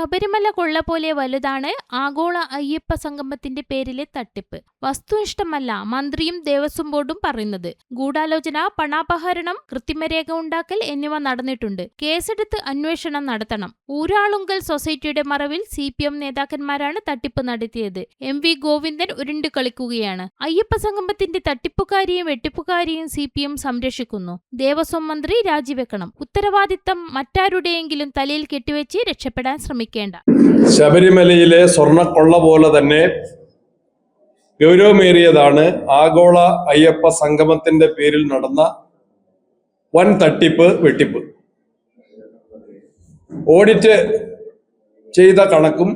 ശബരിമല കൊള്ള പോലെ വലുതാണ് ആഗോള അയ്യപ്പ സംഗമത്തിന്റെ പേരിലെ തട്ടിപ്പ്. വസ്തുനിഷ്ഠമല്ല മന്ത്രിയും ദേവസ്വം ബോർഡും പറയുന്നത്. ഗൂഢാലോചന, പണാപഹരണം, കൃത്രിമരേഖ ഉണ്ടാക്കൽ എന്നിവ നടന്നിട്ടുണ്ട്. കേസെടുത്ത് അന്വേഷണം നടത്തണം. ഊരാളുങ്കൽ സൊസൈറ്റിയുടെ മറവിൽ CPM നേതാക്കന്മാരാണ് തട്ടിപ്പ് നടത്തിയത്. MV ഗോവിന്ദൻ ഉരുണ്ടു കളിക്കുകയാണ്. അയ്യപ്പ സംഗമത്തിന്റെ തട്ടിപ്പുകാരിയും വെട്ടിപ്പുകാരിയും CPM സംരക്ഷിക്കുന്നു. ദേവസ്വം മന്ത്രി രാജിവെക്കണം. ഉത്തരവാദിത്തം മറ്റാരുടെയെങ്കിലും തലയിൽ കെട്ടിവെച്ച് രക്ഷപ്പെടാൻ ശ്രമിക്കേണ്ട. ശബരിമലയിലെ സ്വർണ്ണക്കൊള്ള പോലെ തന്നെ ഗൗരവമേറിയതാണ് ആഗോള അയ്യപ്പ സംഗമത്തിന്റെ പേരിൽ നടന്ന വൻ തട്ടിപ്പ്, വെട്ടിപ്പ്. ഓഡിറ്റ് ചെയ്ത കണക്കും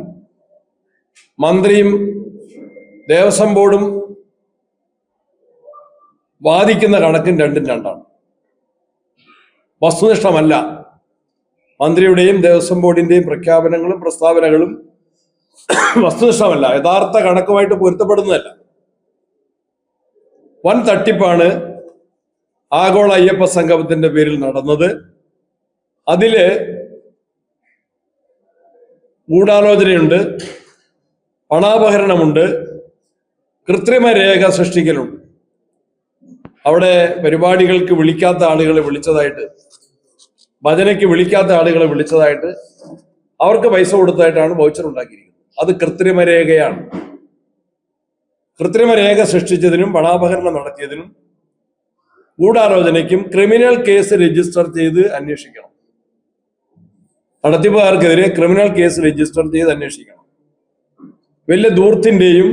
മന്ത്രിയും ദേവസ്വം ബോർഡും വാദിക്കുന്ന കണക്കും രണ്ടും രണ്ടാണ്. വസ്തുനിഷ്ഠമല്ല മന്ത്രിയുടെയും ദേവസ്വം ബോർഡിന്റെയും പ്രഖ്യാപനങ്ങളും പ്രസ്താവനകളും വസ്തുനിഷ്ഠമല്ല, യഥാർത്ഥ കണക്കുമായിട്ട് പൊരുത്തപ്പെടുന്നതല്ല. വൻ തട്ടിപ്പാണ് ആഗോള അയ്യപ്പ സംഗമത്തിന്റെ പേരിൽ നടന്നത്. അതില് ഗൂഢാലോചനയുണ്ട്, പണാപഹരണമുണ്ട്, കൃത്രിമ രേഖ സൃഷ്ടിക്കലുണ്ട്. അവിടെ പരിപാടികൾക്ക് വിളിക്കാത്ത ആളുകളെ വിളിച്ചതായിട്ട്, ഭജനയ്ക്ക് വിളിക്കാത്ത ആളുകളെ വിളിച്ചതായിട്ട്, അവർക്ക് പൈസ കൊടുത്തതായിട്ടാണ് വൗച്ചർ ഉണ്ടാക്കിയിരിക്കുന്നത്. അത് കൃത്രിമ രേഖയാണ്. കൃത്രിമ രേഖ സൃഷ്ടിച്ചതിനും പണാപഹരണം നടത്തിയതിനും ഗൂഢാലോചനയ്ക്കും ക്രിമിനൽ കേസ് രജിസ്റ്റർ ചെയ്ത് അന്വേഷിക്കണം. നടത്തിപ്പുകാർക്കെതിരെ ക്രിമിനൽ കേസ് രജിസ്റ്റർ ചെയ്ത് അന്വേഷിക്കണം. വലിയ ധൂർത്തിന്റെയും